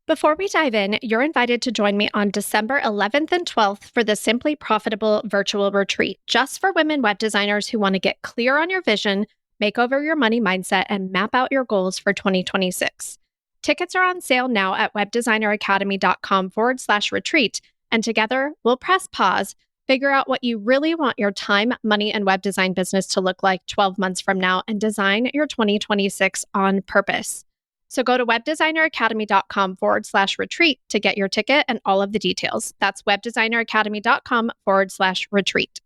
Before we dive in, you're invited to join me on December 11th and 12th for the Simply Profitable virtual retreat, just for women web designers who want to get clear on your vision, make over your money mindset, and map out your goals for 2026. Tickets are on sale now at webdesigneracademy.com/retreat, and together we'll press pause, figure out what you really want your time, money, and web design business to look like 12 months from now, and design your 2026 on purpose. So go to webdesigneracademy.com/retreat to get your ticket and all of the details. That's webdesigneracademy.com/retreat.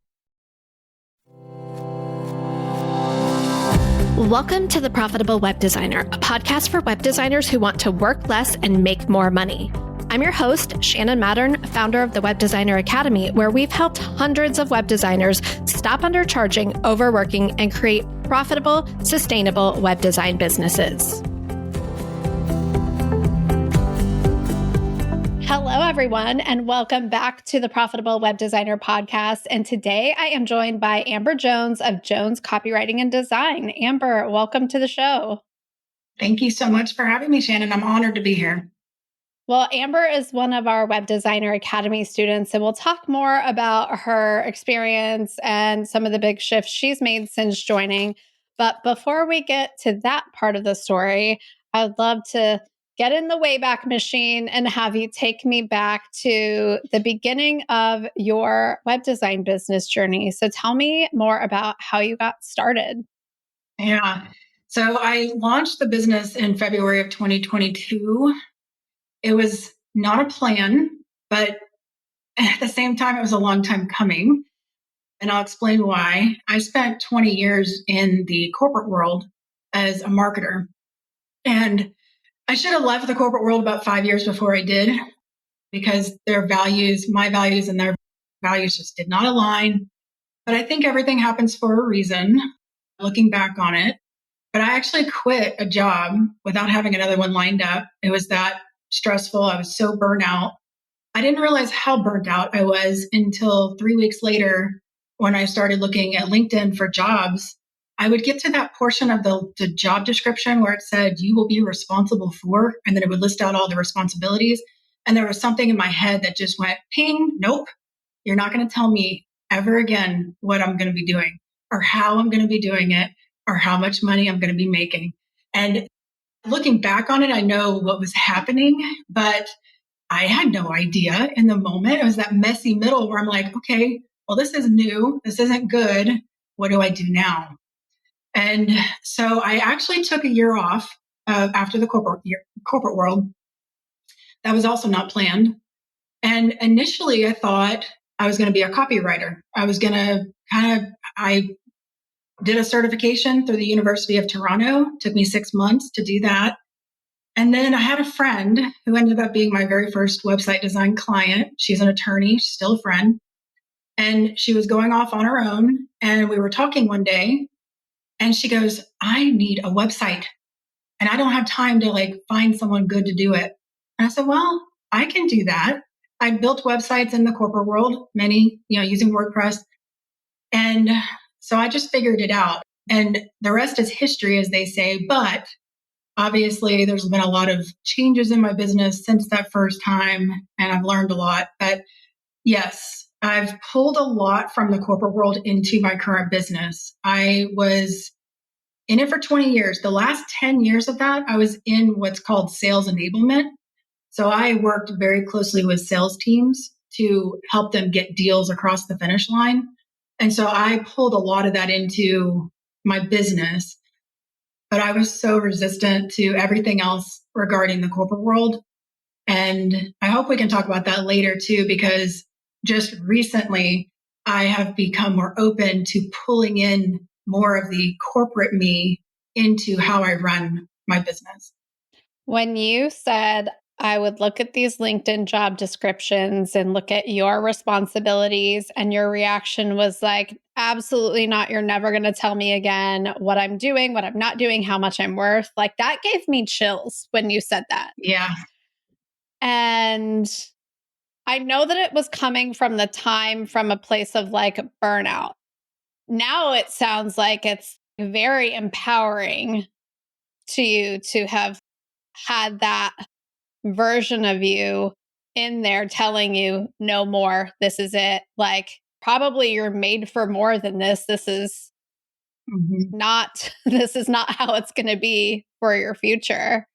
Welcome to The Profitable Web Designer, a podcast for web designers who want to work less and make more money. I'm your host, Shannon Mattern, founder of the Web Designer Academy, where we've helped hundreds of web designers stop undercharging, overworking, and create profitable, sustainable web design businesses. Hello, everyone, and welcome back to the Profitable Web Designer podcast. And today I am joined by Amber Jones of Jones Copywriting and Design. Amber, welcome to the show. Thank you so much for having me, Shannon. I'm honored to be here. Well, Amber is one of our Web Designer Academy students, and we'll talk more about her experience and some of the big shifts she's made since joining. But before we get to that part of the story, I would love to get in the Wayback Machine and have you take me back to the beginning of your web design business journey. So tell me more about how you got started. Yeah. So I launched the business in February of 2022. It was not a plan, but at the same time, it was a long time coming. And I'll explain why. I spent 20 years in the corporate world as a marketer. And I should have left the corporate world about 5 years before I did, because their values, my values, and their values just did not align. But I think everything happens for a reason, looking back on it. But I actually quit a job without having another one lined up. It was that stressful. I was so burnt out. I didn't realize how burnt out I was until 3 weeks later when I started looking at LinkedIn for jobs. I would get to that portion of the job description where it said, you will be responsible for, and then it would list out all the responsibilities. And there was something in my head that just went, ping, nope, you're not going to tell me ever again what I'm going to be doing or how I'm going to be doing it or how much money I'm going to be making. And looking back on it, I know what was happening, but I had no idea in the moment. It was that messy middle where I'm like, okay, well, this is new. This isn't good. What do I do now? And so I actually took a year off after the corporate world. That was also not planned. And initially I thought I was going to be a copywriter. I did a certification through the University of Toronto. It took me 6 months to do that. And then I had a friend who ended up being my very first website design client. She's an attorney, she's still a friend. And she was going off on her own. And we were talking one day and she goes, I need a website and I don't have time to find someone good to do it. And I said, well, I can do that. I built websites in the corporate world, many, using WordPress. And so I just figured it out. And the rest is history, as they say. But obviously, there's been a lot of changes in my business since that first time, and I've learned a lot. But yes, I've pulled a lot from the corporate world into my current business. I was in it for 20 years. The last 10 years of that, I was in what's called sales enablement. So I worked very closely with sales teams to help them get deals across the finish line. And so I pulled a lot of that into my business. But I was so resistant to everything else regarding the corporate world. And I hope we can talk about that later too, because just recently I have become more open to pulling in more of the corporate me into how I run my business. When you said I would look at these LinkedIn job descriptions and look at your responsibilities, and your reaction was like, absolutely not. You're never going to tell me again what I'm doing, what I'm not doing, how much I'm worth. Like, that gave me chills when you said that. Yeah. And I know that it was coming from a place of burnout. Now it sounds like it's very empowering to you to have had that version of you in there telling you, no more, this is it. Like, probably you're made for more than this. Mhm. This is not how it's going to be for your future.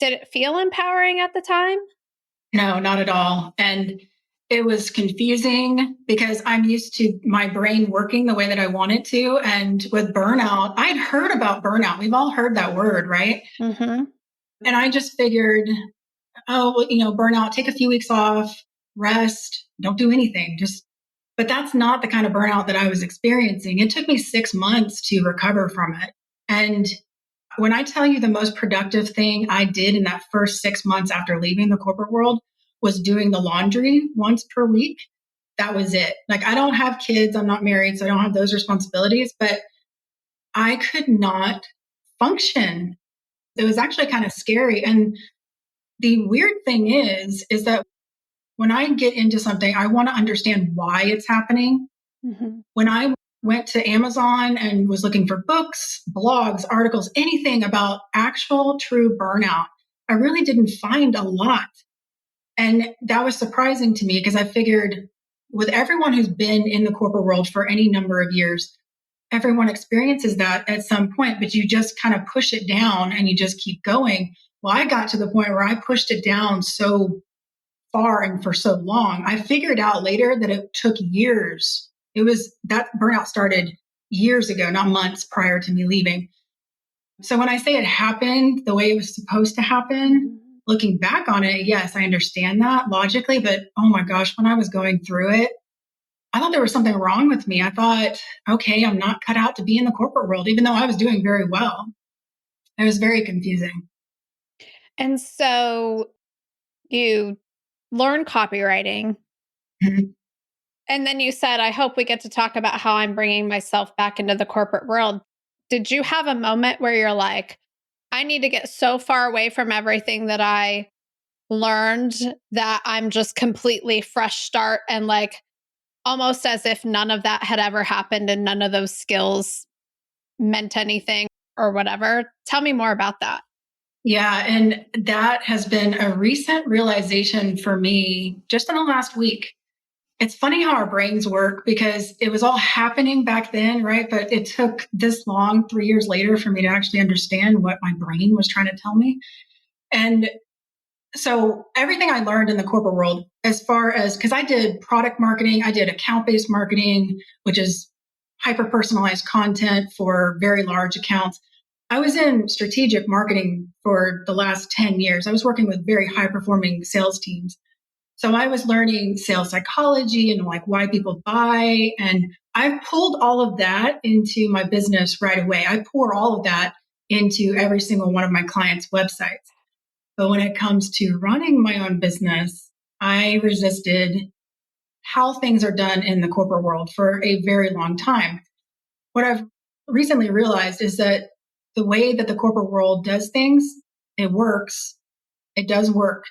Did it feel empowering at the time? No, not at all. And it was confusing because I'm used to my brain working the way that I want it to. And with burnout, I'd heard about burnout. We've all heard that word, right? Mm-hmm. And I just figured, oh, well, burnout, take a few weeks off, rest, don't do anything. But that's not the kind of burnout that I was experiencing. It took me 6 months to recover from it. And when I tell you the most productive thing I did in that first 6 months after leaving the corporate world was doing the laundry once per week, that was it. Like, I don't have kids, I'm not married, so I don't have those responsibilities, but I could not function. It was actually kind of scary. And the weird thing is that when I get into something, I want to understand why it's happening. Mm-hmm. When I went to Amazon and was looking for books, blogs, articles, anything about actual true burnout, I really didn't find a lot. And that was surprising to me because I figured with everyone who's been in the corporate world for any number of years, everyone experiences that at some point, but you just kind of push it down and you just keep going. Well, I got to the point where I pushed it down so far and for so long. I figured out later that it took years. It was that burnout started years ago, not months prior to me leaving. So when I say it happened the way it was supposed to happen, Mm-hmm. looking back on it, yes, I understand that logically, but oh my gosh, when I was going through it, I thought there was something wrong with me. I thought, okay, I'm not cut out to be in the corporate world, even though I was doing very well. It was very confusing. And so you learn copywriting. Mhm. And then you said, I hope we get to talk about how I'm bringing myself back into the corporate world. Did you have a moment where you're like, I need to get so far away from everything that I learned that I'm just completely fresh start and like almost as if none of that had ever happened and none of those skills meant anything or whatever? Tell me more about that. Yeah, and that has been a recent realization for me just in the last week. It's funny how our brains work because it was all happening back then, right? But it took this long, 3 years later, for me to actually understand what my brain was trying to tell me. And so everything I learned in the corporate world, as far as because I did product marketing, I did account based marketing, which is hyper personalized content for very large accounts. I was in strategic marketing for the last 10 years. I was working with very high performing sales teams. So I was learning sales psychology and like why people buy. And I pulled all of that into my business right away. I pour all of that into every single one of my clients' websites. But when it comes to running my own business, I resisted how things are done in the corporate world for a very long time. What I've recently realized is that the way that the corporate world does things, it works. It does work.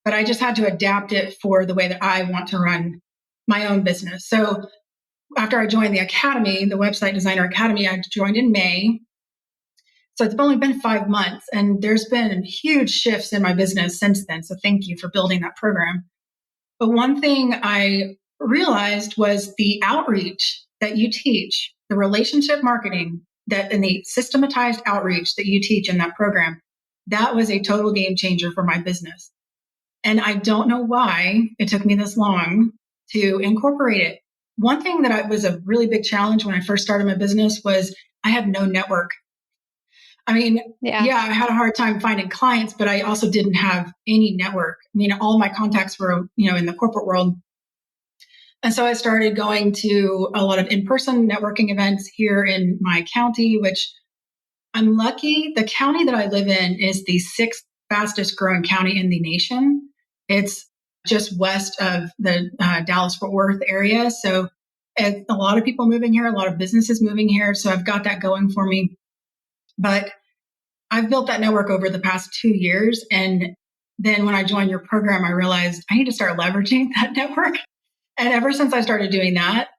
But I just had to adapt it for the way that I want to run my own business. So after I joined the academy, the Website Designer Academy, I joined in May. So it's only been 5 months, and there's been huge shifts in my business since then. So thank you for building that program. But one thing I realized was the outreach that you teach, the relationship marketing that and the systematized outreach that you teach in that program, that was a total game changer for my business. And I don't know why it took me this long to incorporate it. One thing was a really big challenge when I first started my business was I had no network. I mean, Yeah. yeah, I had a hard time finding clients, but I also didn't have any network. I mean, all my contacts were, in the corporate world. And so I started going to a lot of in-person networking events here in my county, which I'm lucky. The county that I live in is the sixth fastest growing county in the nation. It's just west of the Dallas Fort Worth area. So a lot of people moving here, a lot of businesses moving here. So I've got that going for me. But I've built that network over the past 2 years. And then when I joined your program, I realized I need to start leveraging that network. And ever since I started doing that,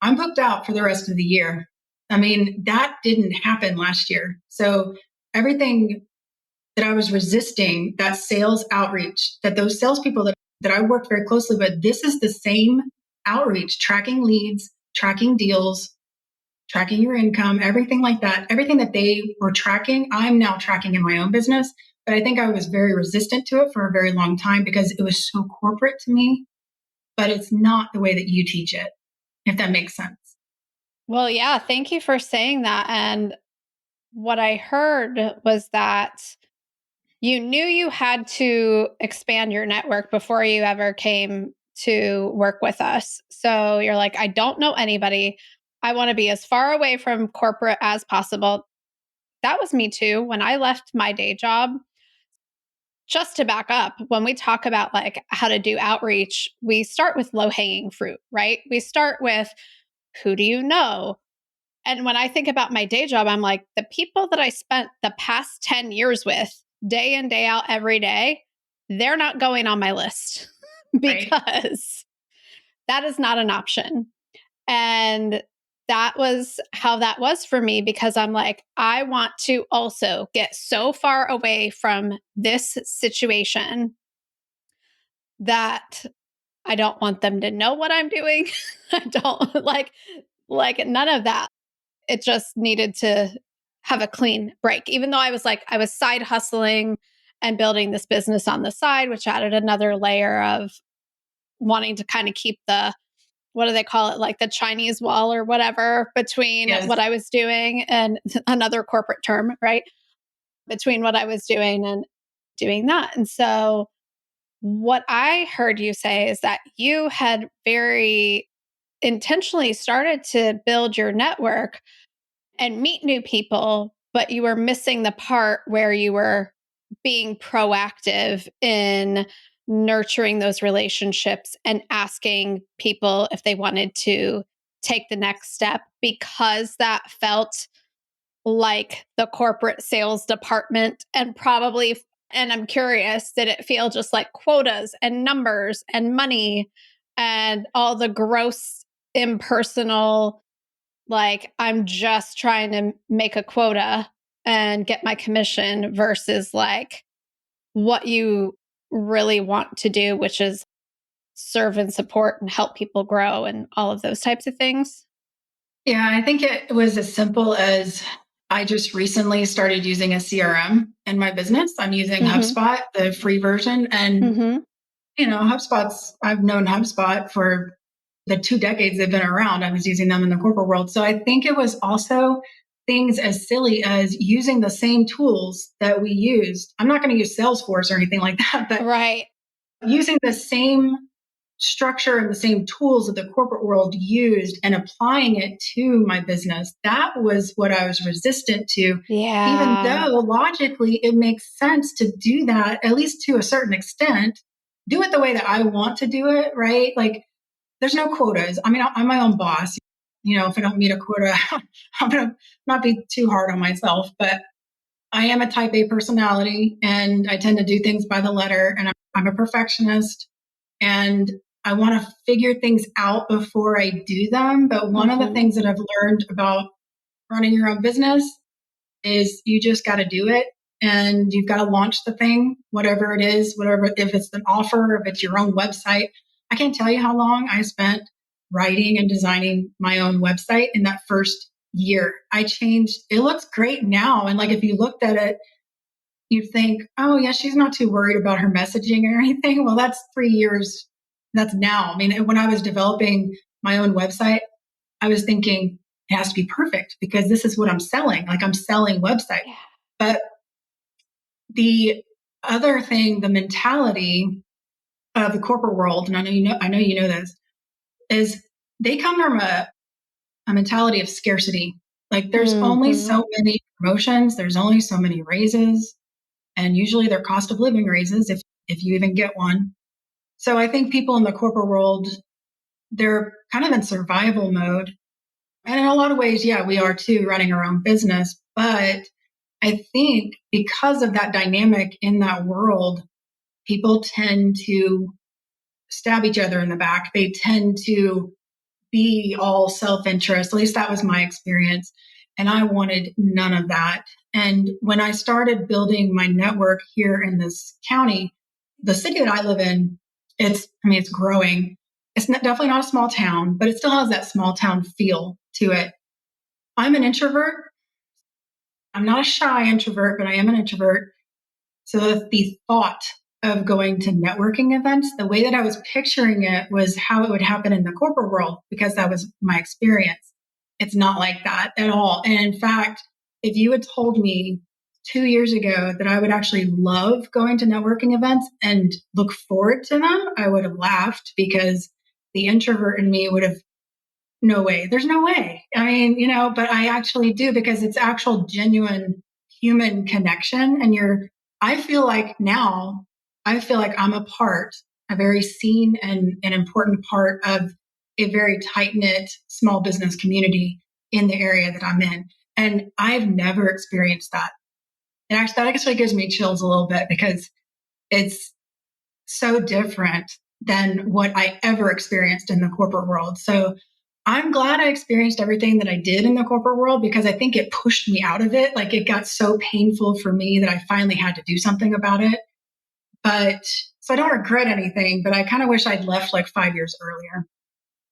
I'm booked out for the rest of the year. I mean, that didn't happen last year. So everything that I was resisting that sales outreach, that those salespeople that I worked very closely with, this is the same outreach, tracking leads, tracking deals, tracking your income, everything like that. Everything that they were tracking, I'm now tracking in my own business. But I think I was very resistant to it for a very long time because it was so corporate to me, but it's not the way that you teach it, if that makes sense. Well, yeah, thank you for saying that. And what I heard was that you knew you had to expand your network before you ever came to work with us. So you're like, I don't know anybody. I want to be as far away from corporate as possible. That was me too. When I left my day job, just to back up, when we talk about like how to do outreach, we start with low hanging fruit, right? We start with who do you know? And when I think about my day job, I'm like, the people that I spent the past 10 years with, day in, day out, every day, they're not going on my list Right. because that is not an option. And that was how that was for me because I'm like, I want to also get so far away from this situation that I don't want them to know what I'm doing. I don't like none of that. It just needed to have a clean break. Even though I was side hustling and building this business on the side, which added another layer of wanting to kind of keep the what do they call it, like the Chinese wall or whatever between Yes. what I was doing and another corporate term, right? Between what I was doing and doing that. And so what I heard you say is that you had very intentionally started to build your network and meet new people, but you were missing the part where you were being proactive in nurturing those relationships and asking people if they wanted to take the next step because that felt like the corporate sales department and probably and I'm curious, did it feel just like quotas and numbers and money and all the gross impersonal like I'm just trying to make a quota and get my commission versus like what you really want to do, which is serve and support and help people grow and all of those types of things? Yeah, I think it was as simple as I just recently started using a CRM in my business. I'm using Mhm. HubSpot, the free version. And, Mhm. I've known HubSpot for the 2 decades they've been around. I was using them in the corporate world. So I think it was also things as silly as using the same tools that we used. I'm not going to use Salesforce or anything like that, but Right. using the same structure and the same tools that the corporate world used and applying it to my business. That was what I was resistant to, even Yeah. though logically it makes sense to do that, at least to a certain extent. Do it the way that I want to do it, right? Like, there's no quotas. I mean, I'm my own boss. If I don't meet a quota, I'm going to not be too hard on myself, but I am a type A personality and I tend to do things by the letter and I'm a perfectionist and I want to figure things out before I do them. But one of the Mhm. things that I've learned about running your own business is you just got to do it and you've got to launch the thing, whatever it is, whatever, if it's an offer, if it's your own website. I can't tell you how long I spent writing and designing my own website in that first year. I changed, it looks great now. And like, if you looked at it, you think, oh, yeah, she's not too worried about her messaging or anything. Well, that's 3 years. That's now. I mean, when I was developing my own website, I was thinking it has to be perfect because this is what I'm selling. Like, I'm selling websites. Yeah. But the other thing, the mentality of the corporate world, and I know you know this, is they come from a mentality of scarcity. Like, there's only Mhm. so many promotions, there's only so many raises, and usually they're cost of living raises if you even get one. So I think people in the corporate world, they're kind of in survival mode. And in a lot of ways, yeah, we are too, running our own business. But I think because of that dynamic in that world, people tend to stab each other in the back. They tend to be all self interest. At least that was my experience. And I wanted none of that. And when I started building my network here in this county, the city that I live in, it's growing. It's definitely not a small town, but it still has that small town feel to it. I'm an introvert. I'm not a shy introvert, but I am an introvert. So the thought of going to networking events, the way that I was picturing it was how it would happen in the corporate world because that was my experience. It's not like that at all. And in fact, if you had told me 2 years ago that I would actually love going to networking events and look forward to them, I would have laughed because the introvert in me would have no way. There's no way. I mean, but I actually do because it's actual genuine human connection. And I feel like now, I feel like I'm a very seen and an important part of a very tight knit small business community in the area that I'm in. And I've never experienced that. And actually, that actually gives me chills a little bit because it's so different than what I ever experienced in the corporate world. So I'm glad I experienced everything that I did in the corporate world because I think it pushed me out of it. Like it got so painful for me that I finally had to do something about it. But so I don't regret anything, but I kind of wish I'd left like 5 years earlier.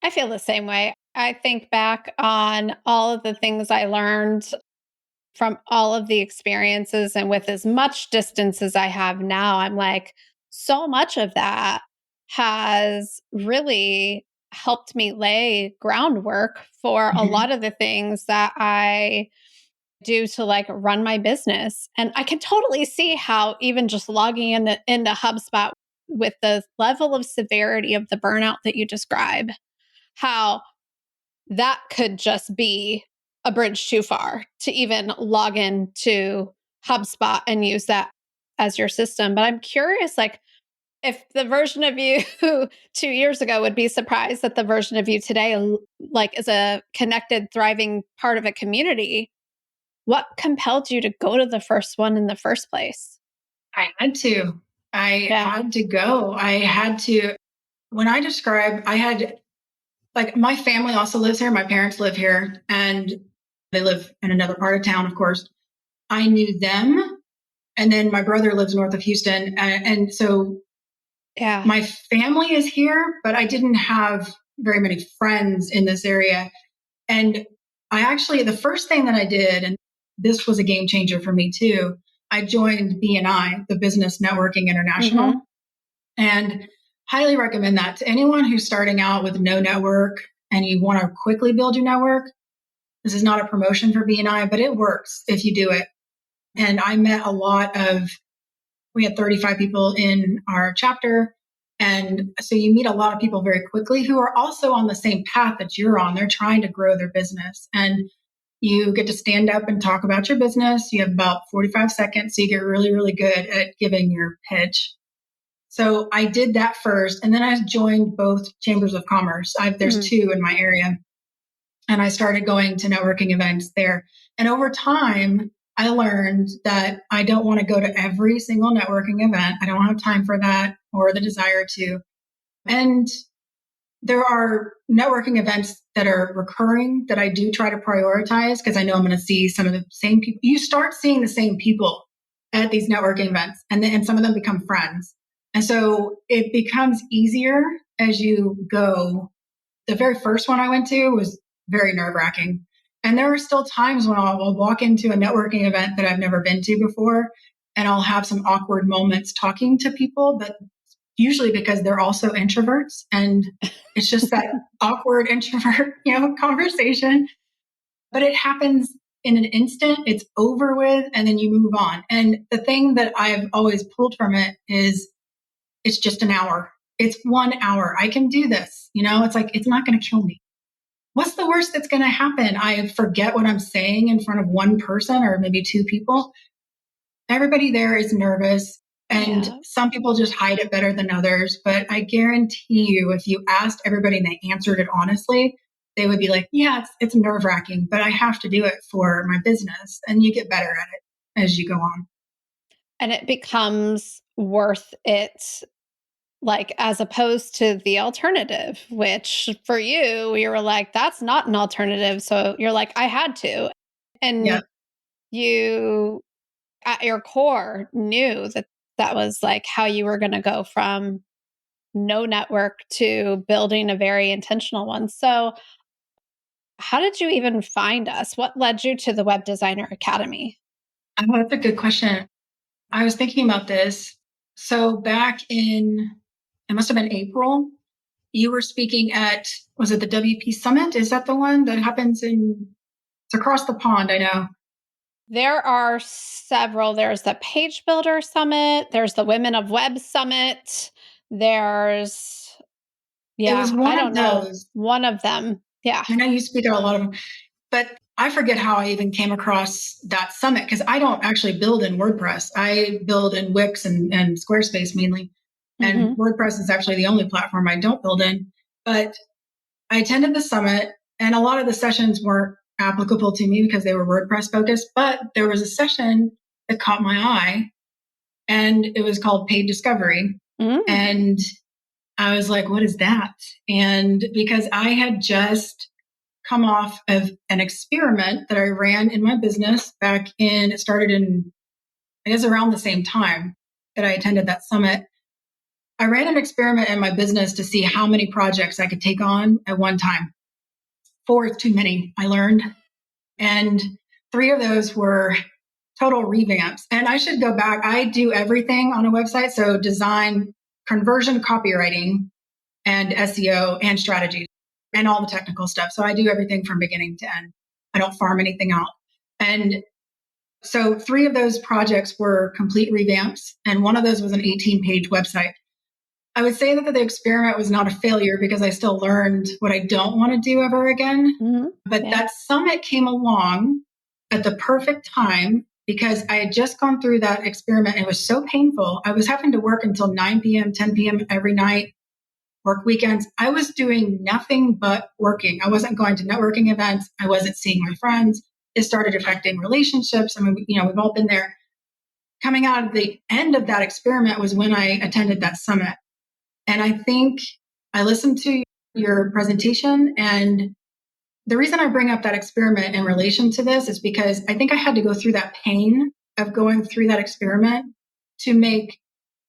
I feel the same way. I think back on all of the things I learned from all of the experiences, and with as much distance as I have now, I'm like, so much of that has really helped me lay groundwork for a Mhm. lot of the things that I do to like run my business. And I can totally see how even just logging into HubSpot with the level of severity of the burnout that you describe, how that could just be a bridge too far to even log in to HubSpot and use that as your system. But I'm curious, like, if the version of you 2 years ago would be surprised that the version of you today, like, is a connected, thriving part of a community, what compelled you to go to the first one in the first place? I had to. I Yeah. had to go. I had to. When I describe, I had like my family also lives here. My parents live here and they live in another part of town, of course. I knew them. And then my brother lives north of Houston. And so Yeah. my family is here, but I didn't have very many friends in this area. And the first thing that I did, and this was a game changer for me too, I joined BNI, the Business Networking International, Hmm. and highly recommend that to anyone who's starting out with no network and you want to quickly build your network. This is not a promotion for BNI, but it works if you do it. And I met we had 35 people in our chapter. And so you meet a lot of people very quickly who are also on the same path that you're on. They're trying to grow their business. And you get to stand up and talk about your business. You have about 45 seconds. So you get really, really good at giving your pitch. So I did that first. And then I joined both chambers of commerce. There's Hmm. two in my area. And I started going to networking events there. And over time, I learned that I don't want to go to every single networking event. I don't have time for that or the desire to. And there are networking events that are recurring that I do try to prioritize because I know I'm going to see some of the same people. You start seeing the same people at these networking events, and some of them become friends. And so it becomes easier as you go. The very first one I went to was very nerve wracking. And there are still times when I'll walk into a networking event that I've never been to before, and I'll have some awkward moments talking to people, but usually because they're also introverts. And it's just that awkward introvert, conversation. But it happens in an instant, it's over with, and then you move on. And the thing that I've always pulled from it is it's just an hour. It's 1 hour. I can do this. It's like, it's not going to kill me. What's the worst that's going to happen? I forget what I'm saying in front of one person or maybe two people. Everybody there is nervous, and Yeah. some people just hide it better than others. But I guarantee you, if you asked everybody and they answered it honestly, they would be like, yeah, it's nerve wracking, but I have to do it for my business. And you get better at it as you go on. And it becomes worth it, like, as opposed to the alternative, which for you were like, that's not an alternative. So you're like, I had to. Yeah. And you at your core knew that that was like how you were going to go from no network to building a very intentional one. So, how did you even find us? What led you to the Web Designer Academy? Oh, that's a good question. I was thinking about this. So back in, it must have been April, you were speaking at, was it the WP Summit? Is that the one that happens it's across the pond, I know. There are several. There's the Page Builder Summit, there's the Women of Web Summit, there's, It was yeah, I one of don't know, those. one of them. Yeah. I know you speak at a lot of them, but I forget how I even came across that summit because I don't actually build in WordPress. I build in Wix and Squarespace mainly. And Hmm. WordPress is actually the only platform I don't build in. But I attended the summit, and a lot of the sessions weren't applicable to me because they were WordPress focused. But there was a session that caught my eye, and it was called Paid Discovery. Mm. And I was like, what is that? And because I had just come off of an experiment that I ran in my business it started in, I guess, around the same time that I attended that summit. I ran an experiment in my business to see how many projects I could take on at one time. Four is too many, I learned. And three of those were total revamps. And I should go back. I do everything on a website. So design, conversion, copywriting, and SEO and strategy and all the technical stuff. So I do everything from beginning to end. I don't farm anything out. And so three of those projects were complete revamps, and one of those was an 18-page website. I would say that the experiment was not a failure because I still learned what I don't want to do ever again. Hmm. But Yeah. that summit came along at the perfect time because I had just gone through that experiment. It was so painful. I was having to work until 9 p.m., 10 p.m. every night, work weekends. I was doing nothing but working. I wasn't going to networking events. I wasn't seeing my friends. It started affecting relationships. I mean, we've all been there. Coming out of the end of that experiment was when I attended that summit. And I think I listened to your presentation. And the reason I bring up that experiment in relation to this is because I think I had to go through that pain of going through that experiment to make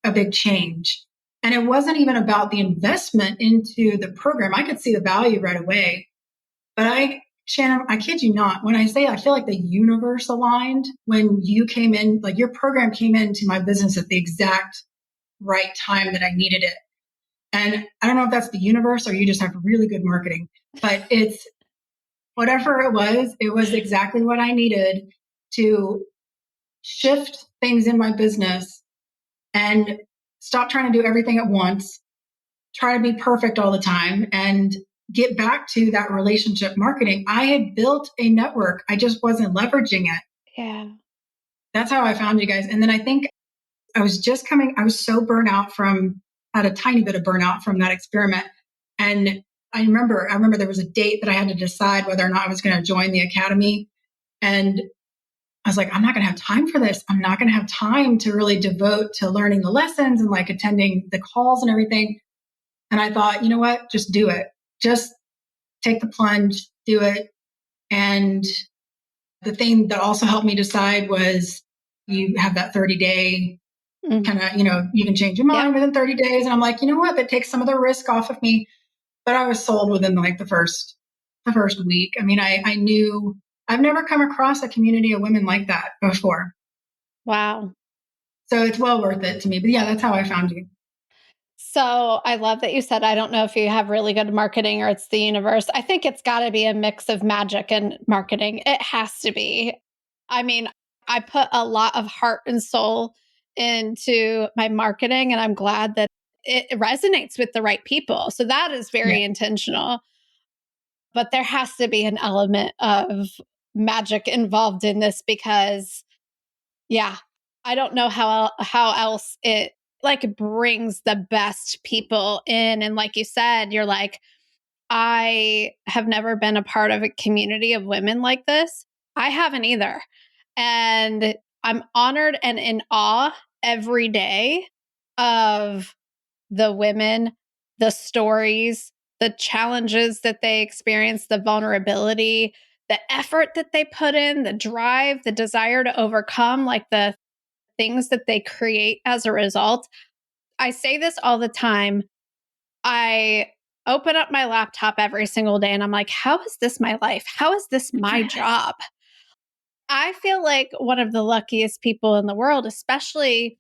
a big change. And it wasn't even about the investment into the program. I could see the value right away. But Shannon, I kid you not, when I say I feel like the universe aligned when you came in, like your program came into my business at the exact right time that I needed it. And I don't know if that's the universe or you just have really good marketing, but it's whatever it was exactly what I needed to shift things in my business and stop trying to do everything at once, try to be perfect all the time, and get back to that relationship marketing. I had built a network, I just wasn't leveraging it. Yeah. That's how I found you guys. And then I think I was so burnt out had a tiny bit of burnout from that experiment. And I remember there was a date that I had to decide whether or not I was going to join the academy. And I was like, I'm not going to have time for this. I'm not going to have time to really devote to learning the lessons and like attending the calls and everything. And I thought, you know what? Just do it. Just take the plunge, do it. And the thing that also helped me decide was you have that 30-day Mm. kind of, you can change your Yep. mind within 30 days. And I'm like, you know what? That takes some of the risk off of me. But I was sold within like the first week. I mean, I knew I've never come across a community of women like that before. Wow. So it's well worth it to me. But yeah, that's how I found you. So I love that you said, I don't know if you have really good marketing or it's the universe. I think it's got to be a mix of magic and marketing. It has to be. I mean, I put a lot of heart and soul into my marketing, and I'm glad that it resonates with the right people. So that is Yeah. very intentional. But there has to be an element of magic involved in this because, yeah, I don't know how else it like brings the best people in. And like you said, you're like, I have never been a part of a community of women like this. I haven't either. And I'm honored and in awe every day of the women, the stories, the challenges that they experience, the vulnerability the effort that they put in, the drive, the desire to overcome, like the things that they create as a result. I say this all the time. I open up my laptop every single day and I'm like, how is this my life? How is this my job? I feel like one of the luckiest people in the world, especially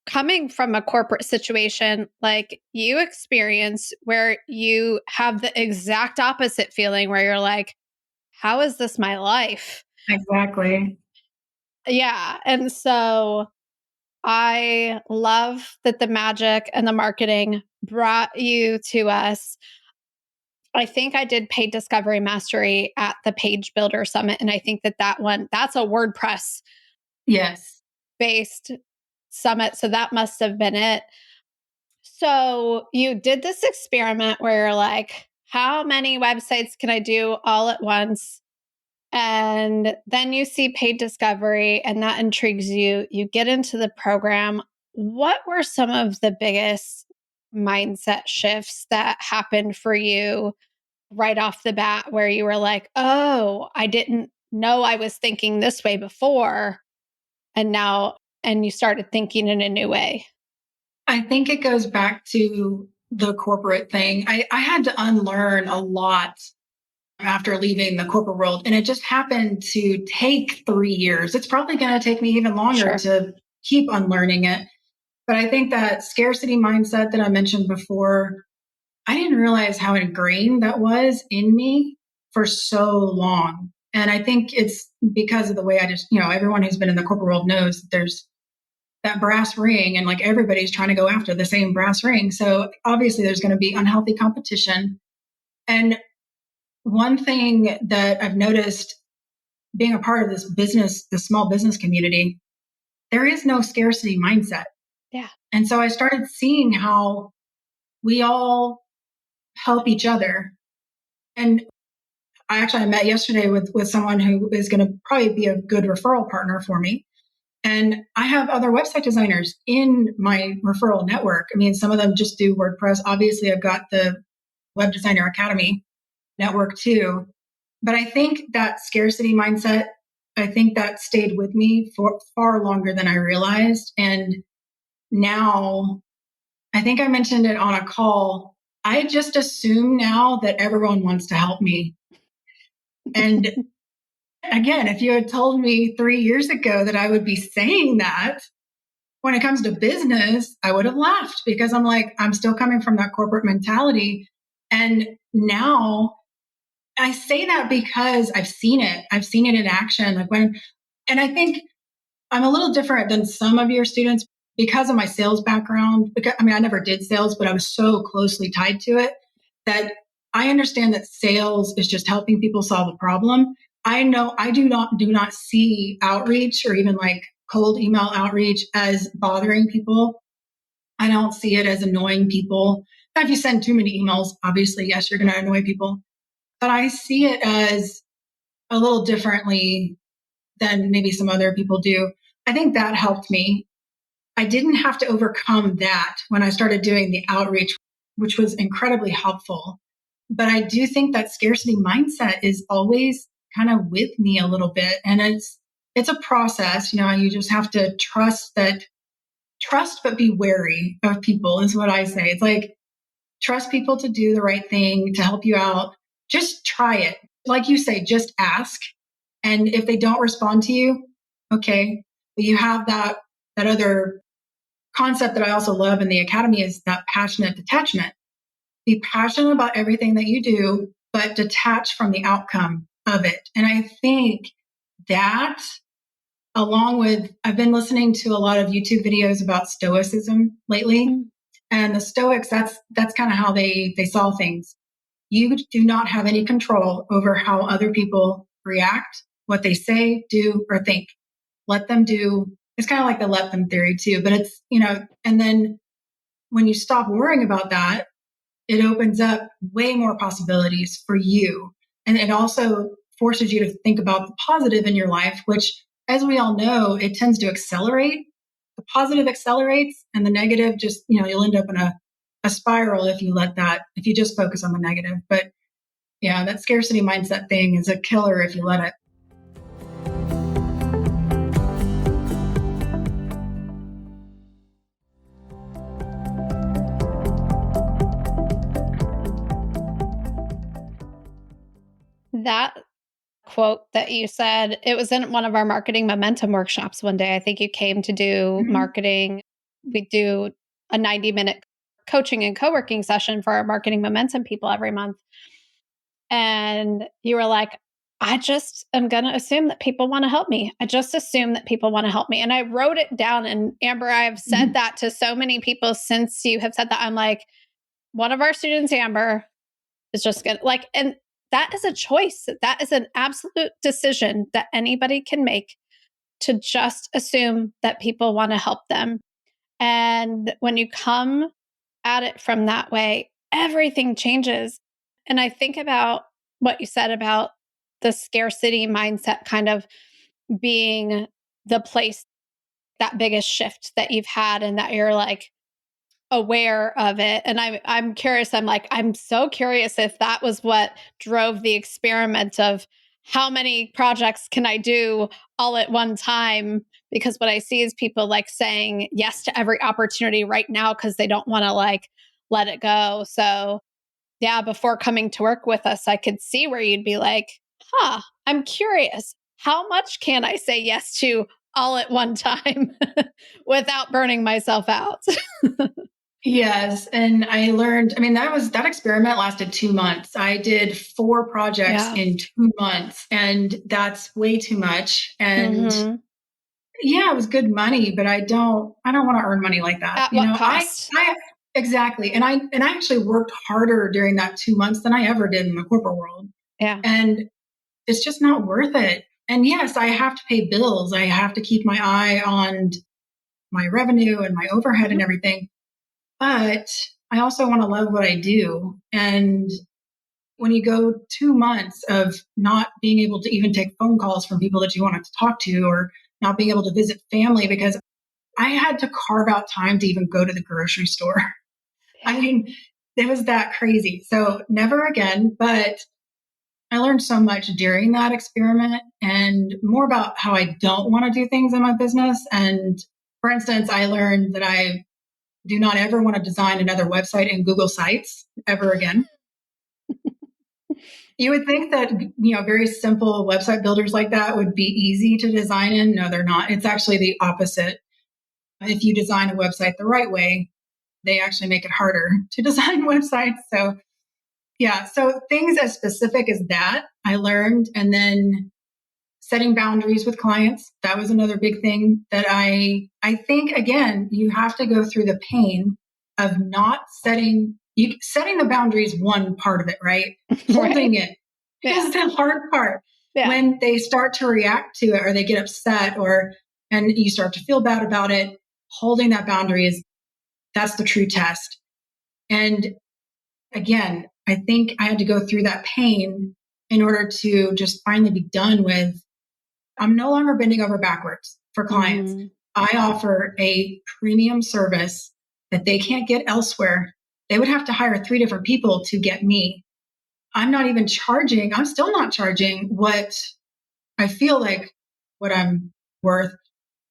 coming from a corporate situation like you experience, where you have the exact opposite feeling where you're like, how is this my life? Exactly. Yeah. And so I love that the magic and the marketing brought you to us. I think I did paid discovery mastery at the Page Builder Summit. And I think that's a WordPress Yes. based summit. So that must have been it. So you did this experiment where you're like, how many websites can I do all at once? And then you see paid discovery and that intrigues you. You get into the program. What were some of the biggest mindset shifts that happened for you right off the bat where you were like, oh, I didn't know I was thinking this way before. And now, and you started thinking in a new way? I think it goes back to the corporate thing. I had to unlearn a lot after leaving the corporate world, and it just happened to take 3 years. It's probably going to take me even longer Sure. to keep unlearning it. But I think that scarcity mindset that I mentioned before, I didn't realize how ingrained that was in me for so long. And I think it's because of the way I just, everyone who's been in the corporate world knows that there's that brass ring and like everybody's trying to go after the same brass ring. So obviously there's going to be unhealthy competition. And one thing that I've noticed being a part of this business, the small business community, there is no scarcity mindset. Yeah. And so I started seeing how we all help each other. And I met yesterday with someone who is going to probably be a good referral partner for me. And I have other website designers in my referral network. I mean, some of them just do WordPress. Obviously, I've got the Web Designer Academy network too. But I think that scarcity mindset, I think that stayed with me for far longer than I realized. And now, I think I mentioned it on a call. I just assume now that everyone wants to help me. And again, if you had told me 3 years ago that I would be saying that, when it comes to business, I would have laughed because I'm like, I'm still coming from that corporate mentality. And now I say that because I've seen it. I've seen it in action. And I think I'm a little different than some of your students because of my sales background. Because I mean, I never did sales, but I was so closely tied to it that I understand that sales is just helping people solve a problem. I know I do not see outreach or even like cold email outreach as bothering people. I don't see it as annoying people. Now, if you send too many emails, obviously, yes, you're going to annoy people. But I see it as a little differently than maybe some other people do. I think that helped me. I didn't have to overcome that when I started doing the outreach, which was incredibly helpful. But I do think that scarcity mindset is always kind of with me a little bit. And it's a process. You just have to trust but be wary of people is what I say. It's like trust people to do the right thing to help you out. Just try it. Like you say, just ask. And if they don't respond to you, okay. But you have that other concept that I also love in the academy is that passionate detachment. Be passionate about everything that you do, but detach from the outcome of it. And I think that along with I've been listening to a lot of YouTube videos about stoicism lately. Mm. And the Stoics, that's kind of how they saw things. You do not have any control over how other people react, what they say, do, or think. Let them do. It's kind of like the let them theory too, but and then when you stop worrying about that, it opens up way more possibilities for you. And it also forces you to think about the positive in your life, which, as we all know, it tends to accelerate. The positive accelerates and the negative just, you'll end up in a spiral if you let that, if you just focus on the negative. But Yeah, that scarcity mindset thing is a killer if you let it. That quote that you said, it was in one of our marketing momentum workshops one day. I think you came to do Mhm. marketing. We do a 90-minute coaching and co-working session for our marketing momentum people every month. And you were like, I just am going to assume that people want to help me. I just assume that people want to help me. And I wrote it down. And Amber, I've said Mhm. that to so many people since you have said that. I'm like, one of our students, Amber, is just going to like, and that is a choice. That is an absolute decision that anybody can make to just assume that people want to help them. And when you come at it from that way, everything changes. And I think about what you said about the scarcity mindset kind of being the place, that biggest shift that you've had, and that you're like aware of it. And I'm curious, I'm so curious if that was what drove the experiment of how many projects can I do all at one time? Because what I see is people like saying yes to every opportunity right now because they don't want to like let it go. So yeah, before coming to work with us, I could see where you'd be like, huh, I'm curious. How much can I say yes to all at one time without burning myself out? Yes, and I learned, I mean, that experiment lasted 2 months. I did 4 projects Yeah. in 2 months, and that's way too much, and Hmm. yeah, it was good money, but I don't wanna earn money like that, At what cost? I exactly, and I actually worked harder during that 2 months than I ever did in the corporate world, Yeah. and it's just not worth it. And yes, I have to pay bills, I have to keep my eye on my revenue and my overhead and Mhm. everything, but I also wanna love what I do, and when you go 2 months of not being able to even take phone calls from people that you wanted to talk to or not being able to visit family because I had to carve out time to even go to the grocery store. I Yeah. mean, it was that crazy. So never again, but I learned so much during that experiment and more about how I don't want to do things in my business. And for instance, I learned that I do not ever want to design another website in Google Sites ever again. You would think that, very simple website builders like that would be easy to design in. No, they're not. It's actually the opposite. If you design a website the right way, they actually make it harder to design websites. So, yeah, so things as specific as that I learned. And then setting boundaries with clients, that was another big thing that I think again, you have to go through the pain of not setting the boundaries one part of it, right? Right. Holding it Yeah. is the hard part. Yeah. When they start to react to it or they get upset or and you start to feel bad about it, holding that boundary is that's the true test. And again, I think I had to go through that pain in order to just finally be done with I'm no longer bending over backwards for clients. Hmm. I offer a premium service that they can't get elsewhere. They would have to hire 3 different people to get me. I'm not even charging, I'm still not charging what I feel like what I'm worth,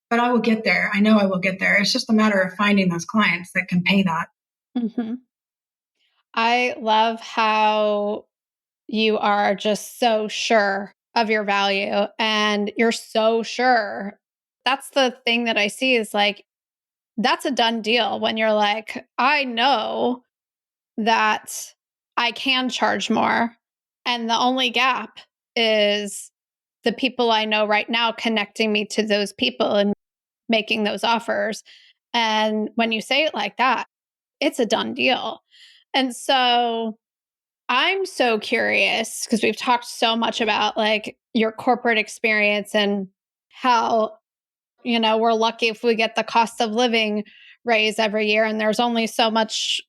but I will get there. I know I will get there. It's just a matter of finding those clients that can pay that. Hmm. I love how you are just so sure of your value and you're so sure. That's the thing that I see is like, that's a done deal when you're like, I know that I can charge more. And the only gap is the people I know right now connecting me to those people and making those offers. And when you say it like that, it's a done deal. And so I'm so curious because we've talked so much about like your corporate experience and how, we're lucky if we get the cost of living raise every year and there's only so much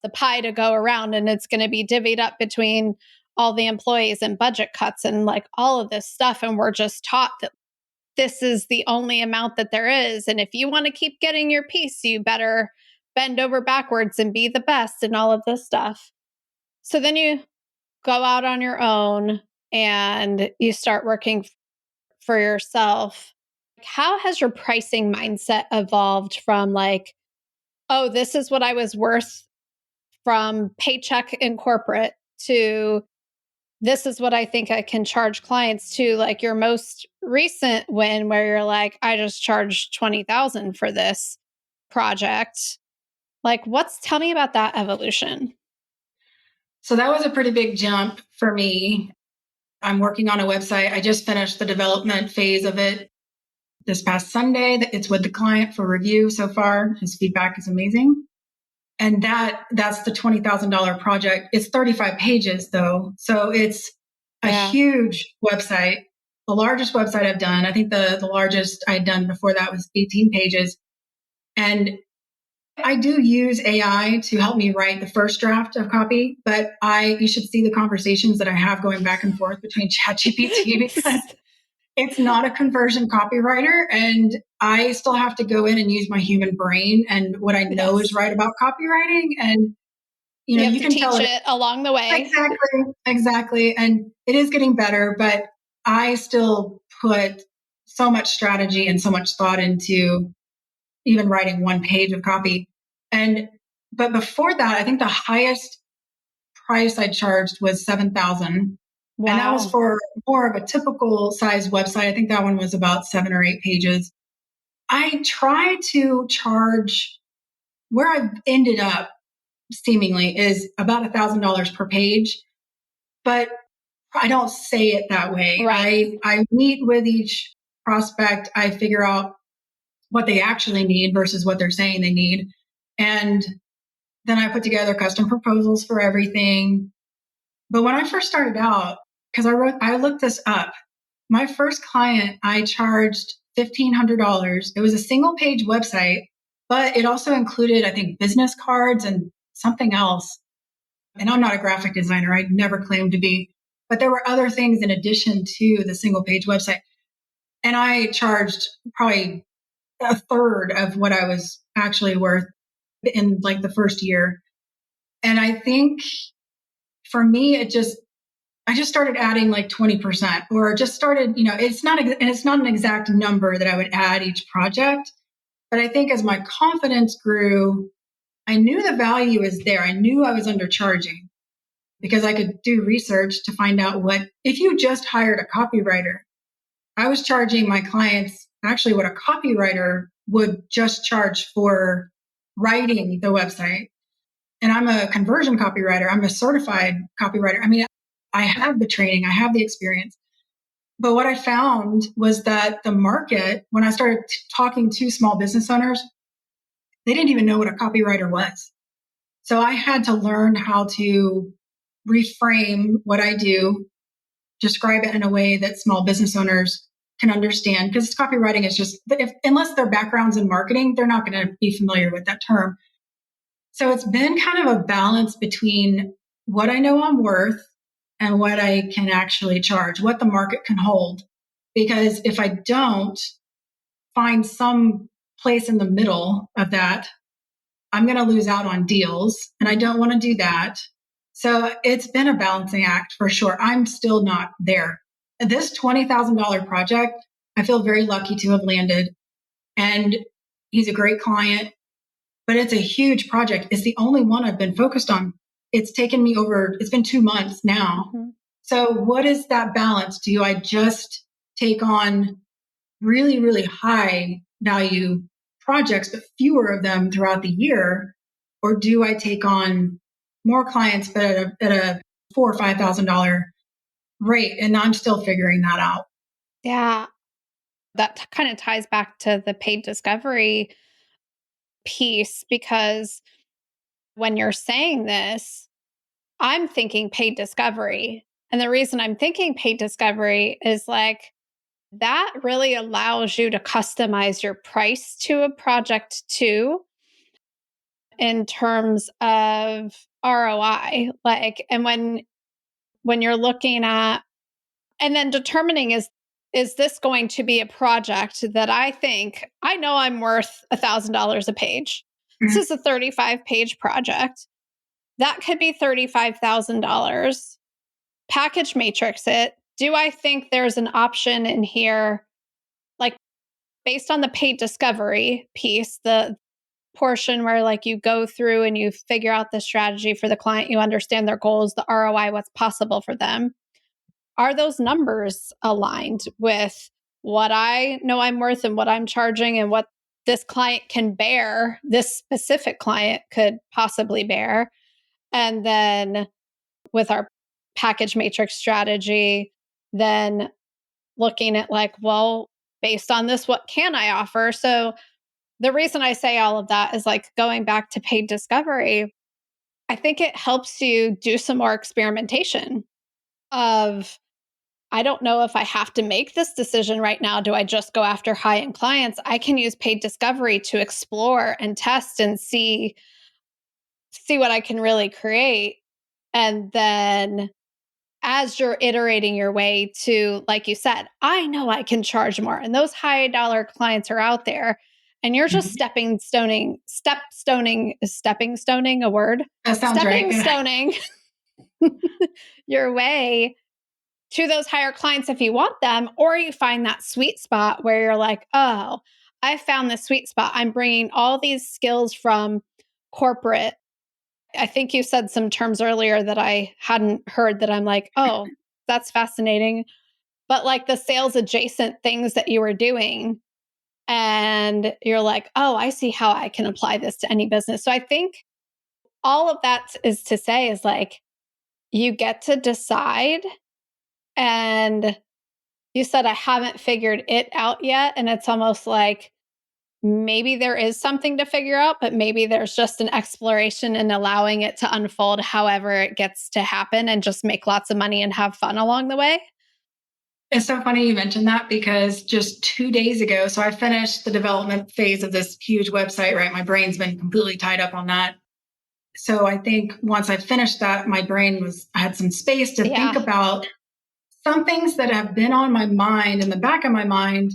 the pie to go around and it's going to be divvied up between all the employees and budget cuts and like all of this stuff. And we're just taught that this is the only amount that there is. And if you want to keep getting your piece, you better bend over backwards and be the best and all of this stuff. So then you go out on your own and you start working for yourself, how has your pricing mindset evolved from like, oh, this is what I was worth from paycheck in corporate to this is what I think I can charge clients, to like your most recent win where you're like, I just charged 20,000 for this project. Like, tell me about that evolution. So that was a pretty big jump for me. I'm working on a website. I just finished the development phase of it this past Sunday. It's with the client for review so far. His feedback is amazing. And that's the $20,000 project. It's 35 pages though. So it's a huge website, the largest website I've done. I think the largest I'd done before that was 18 pages. And I do use AI to help me write the first draft of copy, but you should see the conversations that I have going back and forth between ChatGPT because it's not a conversion copywriter. And I still have to go in and use my human brain and what I know is right about copywriting. And, you can teach tell it along the way. Exactly. And it is getting better, but I still put so much strategy and so much thought into even writing one page of copy. But before that, I think the highest price I charged was 7,000. Wow. And that was for more of a typical size website. I think that one was about 7 or 8 pages. I try to charge, where I've ended up seemingly is about $1,000 per page, but I don't say it that way. Right. I meet with each prospect. I figure out what they actually need versus what they're saying they need. And then I put together custom proposals for everything. But when I first started out, because I looked this up, my first client, I charged $1,500. It was a single page website, but it also included, I think, business cards and something else. And I'm not a graphic designer. I never claimed to be, but there were other things in addition to the single page website. And I charged probably a third of what I was actually worth in like the first year. And I think for me, I just started adding like 20% or just started, it's not an exact number that I would add each project. But I think as my confidence grew, I knew the value is there. I knew I was undercharging because I could do research to find out if you just hired a copywriter, I was charging my clients actually what a copywriter would just charge for writing the website. And I'm a conversion copywriter. I'm a certified copywriter. I mean, I have the training, I have the experience. But what I found was that the market, when I started talking to small business owners, they didn't even know what a copywriter was. So I had to learn how to reframe what I do, describe it in a way that small business owners can understand. Because copywriting is just, unless their background's in marketing, they're not going to be familiar with that term. So it's been kind of a balance between what I know I'm worth and what I can actually charge, what the market can hold. Because if I don't find some place in the middle of that, I'm going to lose out on deals. And I don't want to do that. So it's been a balancing act for sure. I'm still not there. This $20,000 project, I feel very lucky to have landed. And he's a great client, but it's a huge project. It's the only one I've been focused on. It's been 2 months now. Mm-hmm. So what is that balance? Do I just take on really, really high value projects, but fewer of them throughout the year? Or do I take on more clients, but at a $4,000 or $5,000 rate? And I'm still figuring that out. Yeah. That kind of ties back to the paid discovery piece, because when you're saying this, I'm thinking paid discovery. And the reason I'm thinking paid discovery is like, that really allows you to customize your price to a project too, in terms of ROI. Like, and when you're looking at, and then determining is this going to be a project that I know I'm worth $1,000 a page. Mm-hmm. This is a 35 page project. That could be $35,000. package matrix it, do I think there's an option in here, like based on the paid discovery piece, the portion where like you go through and you figure out the strategy for the client, you understand their goals, the ROI, what's possible for them. Are those numbers aligned with what I know I'm worth and what I'm charging and what this client can bear, this specific client could possibly bear? And then with our package matrix strategy, then looking at like, well, based on this, what can I offer? So the reason I say all of that is like going back to paid discovery, I think it helps you do some more experimentation of, I don't know if I have to make this decision right now. Do I just go after high end clients? I can use paid discovery to explore and test and see what I can really create. And then as you're iterating your way to, like you said, I know I can charge more. And those high dollar clients are out there. And you're just Mhm. stepping stoning a word? That sounds right. Stepping stoning your way to those higher clients if you want them, or you find that sweet spot where you're like, oh, I found the sweet spot. I'm bringing all these skills from corporate. I think you said some terms earlier that I hadn't heard that I'm like, oh, that's fascinating. But like the sales adjacent things that you were doing, and you're like, oh, I see how I can apply this to any business. So I think all of that is to say is like, you get to decide. And you said, I haven't figured it out yet. And it's almost like maybe there is something to figure out, but maybe there's just an exploration and allowing it to unfold however it gets to happen and just make lots of money and have fun along the way. It's so funny you mentioned that because just 2 days ago, so I finished the development phase of this huge website, right? My brain's been completely tied up on that. So I think once I finished that, I had some space to think Yeah. about some things that have been on my mind in the back of my mind.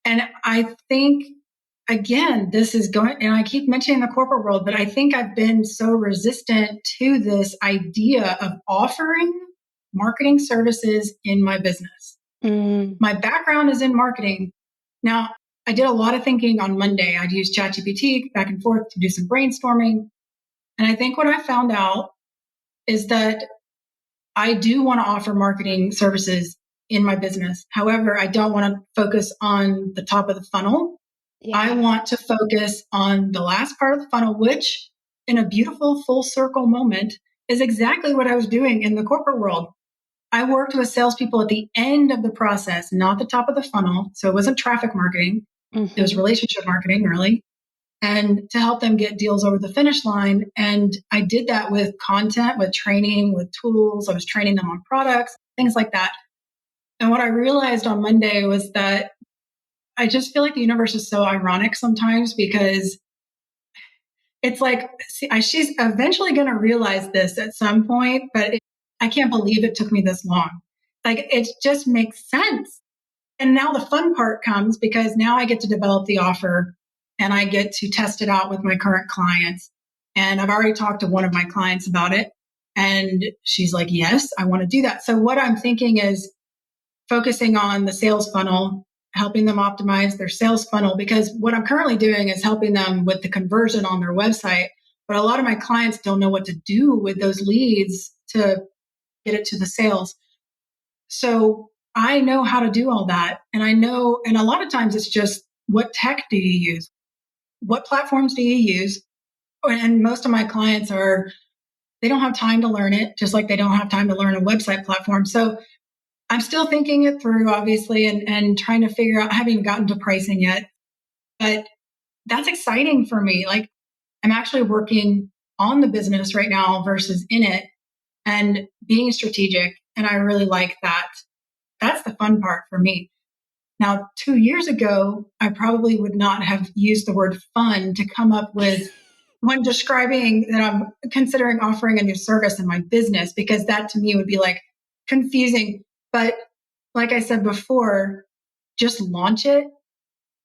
And I think, again, this is going, and I keep mentioning the corporate world, but I think I've been so resistant to this idea of offering marketing services in my business. My background is in marketing. Now, I did a lot of thinking on Monday. I'd use ChatGPT back and forth to do some brainstorming. And I think what I found out is that I do want to offer marketing services in my business. However, I don't want to focus on the top of the funnel. Yeah. I want to focus on the last part of the funnel, which in a beautiful full circle moment is exactly what I was doing in the corporate world. I worked with salespeople at the end of the process, not the top of the funnel. So it wasn't traffic marketing. It was relationship marketing, really, and to help them get deals over the finish line. And I did that with content, with training, with tools. I was training them on products, things like that. And what I realized on Monday was that I just feel like the universe is so ironic sometimes because it's like, she's eventually going to realize this at some point, but I can't believe it took me this long. Like, it just makes sense. And now the fun part comes because now I get to develop the offer and I get to test it out with my current clients. And I've already talked to one of my clients about it. And she's like, yes, I want to do that. So what I'm thinking is focusing on the sales funnel, helping them optimize their sales funnel, because what I'm currently doing is helping them with the conversion on their website. But a lot of my clients don't know what to do with those leads to get it to the sales. So I know how to do all that. And I know, and a lot of times it's just, what tech do you use? What platforms do you use? And most of my clients they don't have time to learn it, just like they don't have time to learn a website platform. So I'm still thinking it through, obviously, and trying to figure out, I haven't even gotten to pricing yet, but that's exciting for me. Like, I'm actually working on the business right now versus in it and being strategic. And I really like that. That's the fun part for me. Now, 2 years ago, I probably would not have used the word fun to come up with when describing that I'm considering offering a new service in my business, because that to me would be like confusing. But like I said before, just launch it.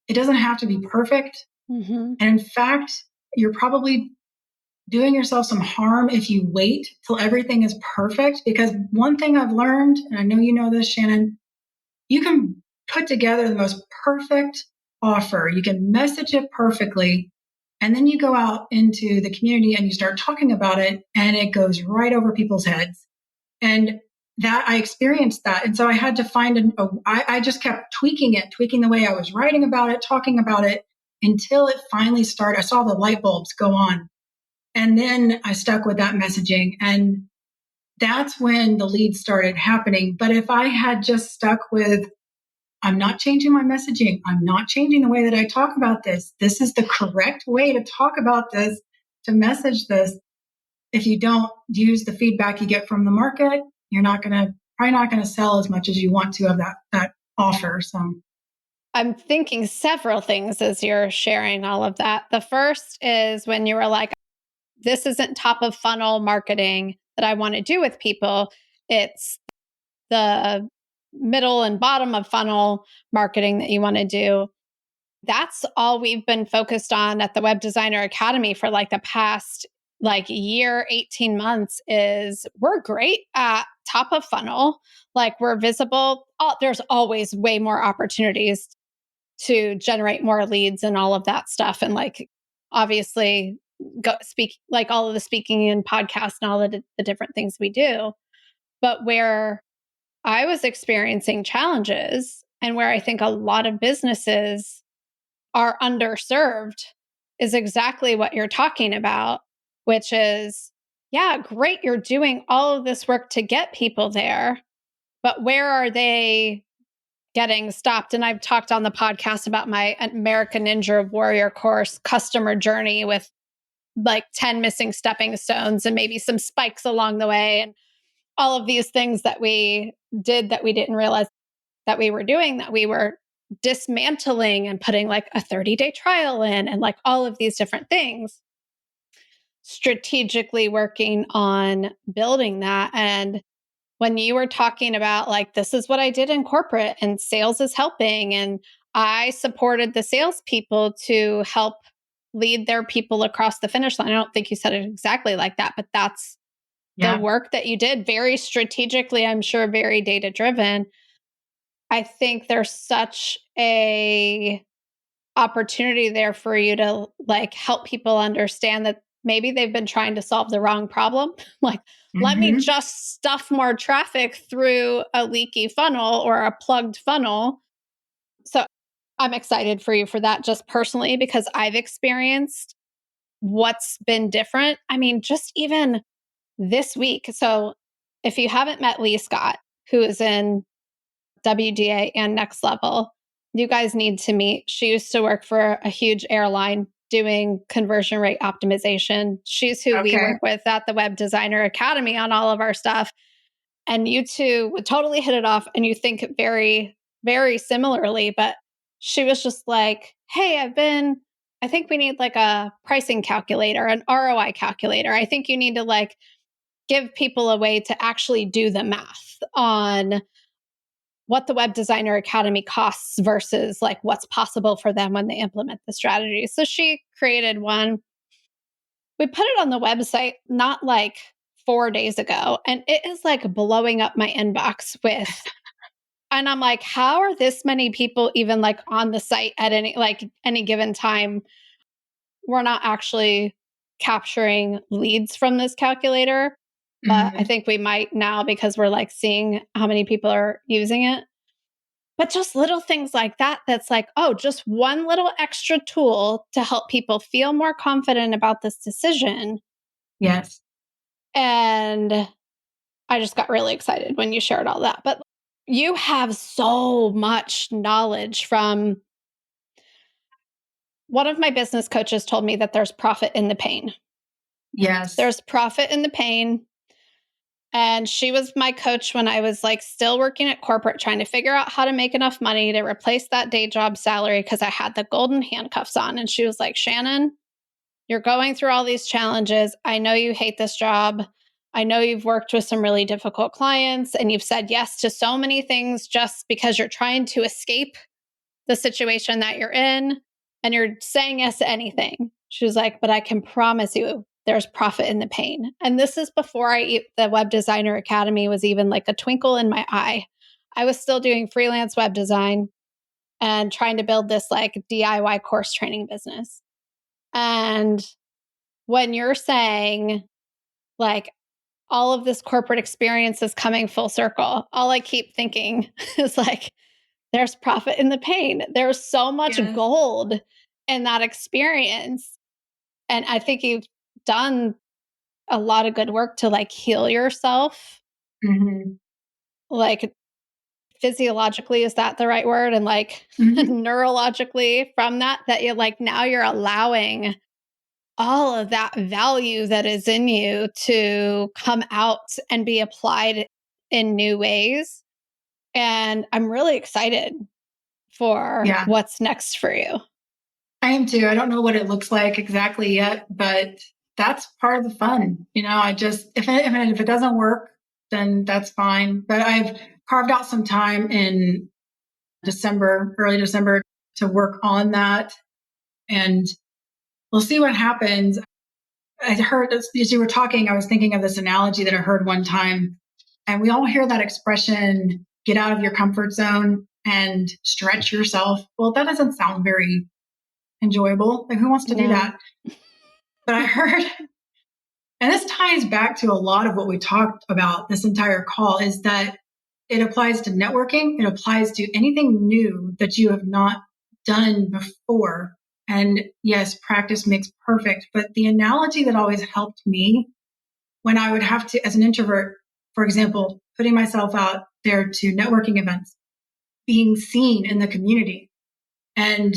It doesn't have to be perfect. Mm-hmm. And in fact, you're probably doing yourself some harm if you wait till everything is perfect. Because one thing I've learned, and I know you know this, Shannon, you can put together the most perfect offer, you can message it perfectly, and then you go out into the community and you start talking about it, and it goes right over people's heads. And that I experienced that. And so I had to find I just kept tweaking it, tweaking the way I was writing about it, talking about it until it finally started. I saw the light bulbs go on. And then I stuck with that messaging. And that's when the leads started happening. But if I had just stuck with, I'm not changing my messaging, I'm not changing the way that I talk about this, this is the correct way to talk about this, to message this. If you don't use the feedback you get from the market, you're not going to, probably not going to sell as much as you want to of that offer. So, I'm thinking several things as you're sharing all of that. The first is when you were like, this isn't top of funnel marketing that I want to do with people. It's the middle and bottom of funnel marketing that you want to do. That's all we've been focused on at the Web Designer Academy for like the past like year, 18 months is we're great at top of funnel. Like we're visible. There's always way more opportunities to generate more leads and all of that stuff. And like, obviously, speak like all of the speaking and podcasts and all of the different things we do. But where I was experiencing challenges and where I think a lot of businesses are underserved is exactly what you're talking about, which is, yeah, great, you're doing all of this work to get people there, but where are they getting stopped? And I've talked on the podcast about my American Ninja Warrior course customer journey with like 10 missing stepping stones and maybe some spikes along the way and all of these things that we did that we didn't realize that we were doing, that we were dismantling and putting like a 30-day trial in and like all of these different things, strategically working on building that. And when you were talking about like, this is what I did in corporate and sales is helping, and I supported the salespeople to help lead their people across the finish line. I don't think you said it exactly like that, but that's the yeah. work that you did very strategically, I'm sure very data driven. I think there's such a opportunity there for you to like help people understand that maybe they've been trying to solve the wrong problem. Like, let me Mm-hmm. just stuff more traffic through a leaky funnel or a plugged funnel. So I'm excited for you for that just personally because I've experienced what's been different. I mean, just even this week. So if you haven't met Lee Scott, who is in WDA and Next Level, you guys need to meet. She used to work for a huge airline doing conversion rate optimization. She's who we Okay. work with at the Web Designer Academy on all of our stuff. And you two would totally hit it off and you think very, very similarly. But she was just like, hey, I think we need like a pricing calculator, an ROI calculator. I think you need to like give people a way to actually do the math on what the Web Designer Academy costs versus like what's possible for them when they implement the strategy. So she created one. We put it on the website not like 4 days ago, and it is like blowing up my inbox with, and I'm like, how are this many people even like on the site at any given time? We're not actually capturing leads from this calculator, but I Mm-hmm. think we might now because we're like seeing how many people are using it. But just little things like that, that's like, oh, just one little extra tool to help people feel more confident about this decision. Yes. And I just got really excited when you shared all that. But you have so much knowledge from one of my business coaches told me that there's profit in the pain. Yes. There's profit in the pain. And she was my coach when I was like still working at corporate, trying to figure out how to make enough money to replace that day job salary because I had the golden handcuffs on. And she was like, Shannon, you're going through all these challenges. I know you hate this job. I know you've worked with some really difficult clients and you've said yes to so many things just because you're trying to escape the situation that you're in and you're saying yes to anything. She was like, but I can promise you there's profit in the pain. And this is before the Web Designer Academy was even like a twinkle in my eye. I was still doing freelance web design and trying to build this like DIY course training business. And when you're saying like all of this corporate experience is coming full circle, all I keep thinking is like, there's profit in the pain. There's so much Yes. gold in that experience. And I think you've done a lot of good work to like heal yourself, Mm-hmm. like physiologically, is that the right word? And like Mm-hmm. neurologically from that you like now you're allowing all of that value that is in you to come out and be applied in new ways. And I'm really excited for Yeah, what's next for you. I am too. I don't know what it looks like exactly yet, but that's part of the fun. I just, if it doesn't work, then that's fine. But I've carved out some time in early December to work on that. And we'll see what happens. I heard, as you were talking, I was thinking of this analogy that I heard one time. And we all hear that expression, get out of your comfort zone and stretch yourself. Well, that doesn't sound very enjoyable. Like, who wants to do No. that? But I heard, and this ties back to a lot of what we talked about this entire call, is that it applies to networking. It applies to anything new that you have not done before. And yes, practice makes perfect. But the analogy that always helped me when I would have to, as an introvert, for example, putting myself out there to networking events, being seen in the community, and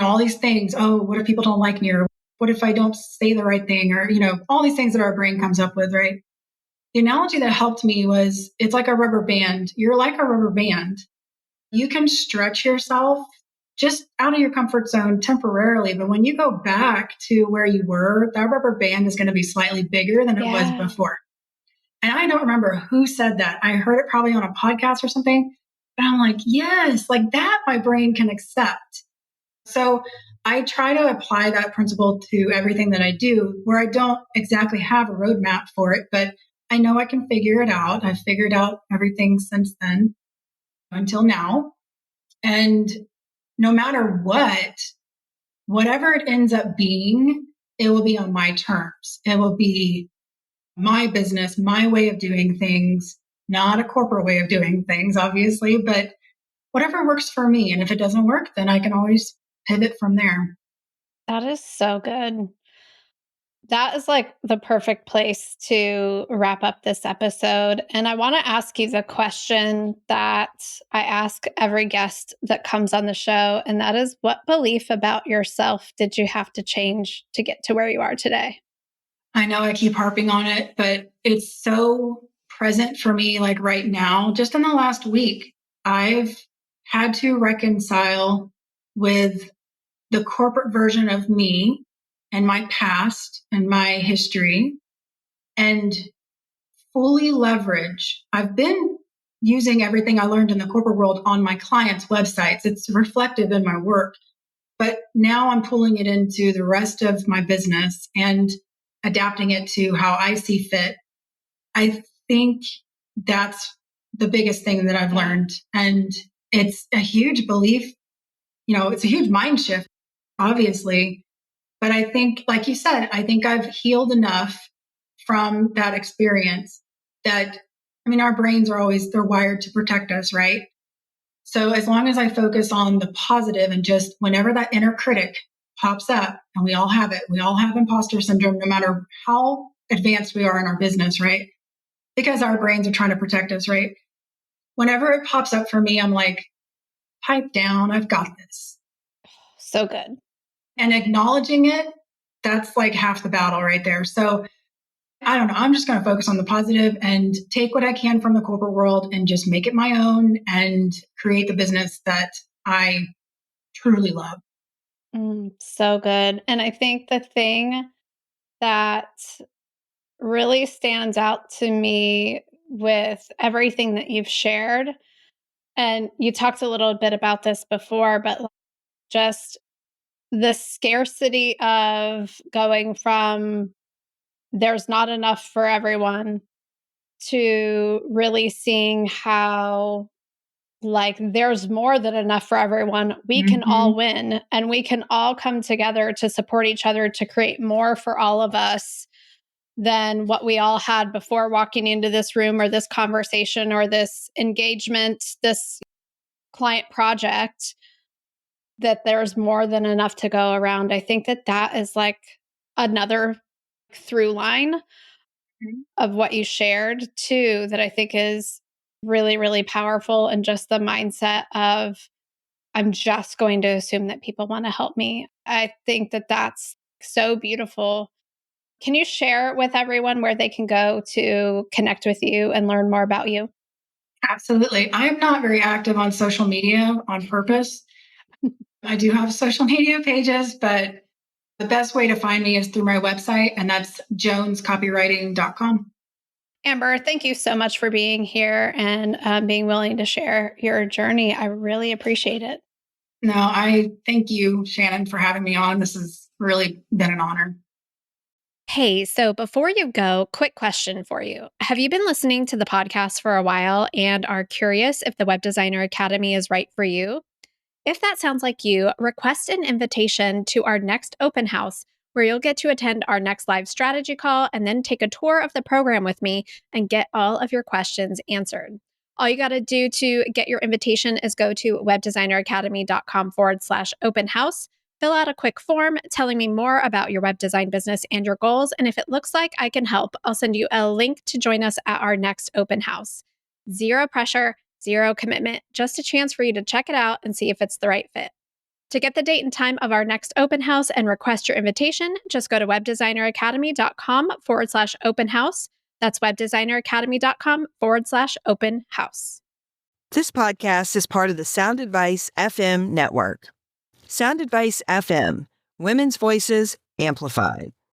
all these things. Oh, what if people don't like me? Or what if I don't say the right thing? Or, all these things that our brain comes up with, right? The analogy that helped me was it's like a rubber band. You're like a rubber band. You can stretch yourself just out of your comfort zone temporarily. But when you go back to where you were, that rubber band is going to be slightly bigger than it was Yeah. before. And I don't remember who said that. I heard it probably on a podcast or something. But I'm like, yes, like that my brain can accept. So I try to apply that principle to everything that I do, where I don't exactly have a roadmap for it, but I know I can figure it out. I've figured out everything since then until now. And no matter whatever it ends up being, it will be on my terms. It will be my business, my way of doing things, not a corporate way of doing things, obviously, but whatever works for me. And if it doesn't work, then I can always pivot from there. That is so good. That is like the perfect place to wrap up this episode. And I want to ask you the question that I ask every guest that comes on the show. And that is, what belief about yourself did you have to change to get to where you are today? I know I keep harping on it, but it's so present for me, like right now. Just in the last week, I've had to reconcile with the corporate version of me and my past and my history, and fully leverage. I've been using everything I learned in the corporate world on my clients' websites. It's reflective in my work, but now I'm pulling it into the rest of my business and adapting it to how I see fit. I think that's the biggest thing that I've learned. And it's a huge belief, it's a huge mind shift, obviously. But I think, like you said, I think I've healed enough from that experience that, our brains are always, they're wired to protect us, right? So as long as I focus on the positive and just whenever that inner critic pops up, and we all have it, we all have imposter syndrome, no matter how advanced we are in our business, right? Because our brains are trying to protect us, right? Whenever it pops up for me, I'm like, pipe down, I've got this. So good. And acknowledging it, that's like half the battle right there. So I don't know. I'm just going to focus on the positive and take what I can from the corporate world and just make it my own and create the business that I truly love. So good. And I think the thing that really stands out to me with everything that you've shared, and you talked a little bit about this before, but just the scarcity of going from there's not enough for everyone, to really seeing how like there's more than enough for everyone. We can all win and we can all come together to support each other to create more for all of us than what we all had before walking into this room or this conversation or this engagement, this client project, that there's more than enough to go around. I think that that is like another through line of what you shared too, that I think is really, really powerful. And just the mindset of, I'm just going to assume that people want to help me. I think that that's so beautiful. Can you share with everyone where they can go to connect with you and learn more about you? Absolutely. I am not very active on social media on purpose. I do have social media pages, but the best way to find me is through my website, and that's jonescopywriting.com. Amber, thank you so much for being here and being willing to share your journey. I really appreciate it. No, I thank you, Shannon, for having me on. This has really been an honor. Hey, so before you go, quick question for you. Have you been listening to the podcast for a while and are curious if the Web Designer Academy is right for you? If that sounds like you, request an invitation to our next open house, where you'll get to attend our next live strategy call and then take a tour of the program with me and get all of your questions answered. All you got to do to get your invitation is go to webdesigneracademy.com/open house, fill out a quick form telling me more about your web design business and your goals. And if it looks like I can help, I'll send you a link to join us at our next open house. Zero pressure, zero commitment, just a chance for you to check it out and see if it's the right fit. To get the date and time of our next open house and request your invitation, just go to webdesigneracademy.com/open house. That's webdesigneracademy.com/open house. This podcast is part of the Sound Advice FM network. Sound Advice FM, women's voices amplified.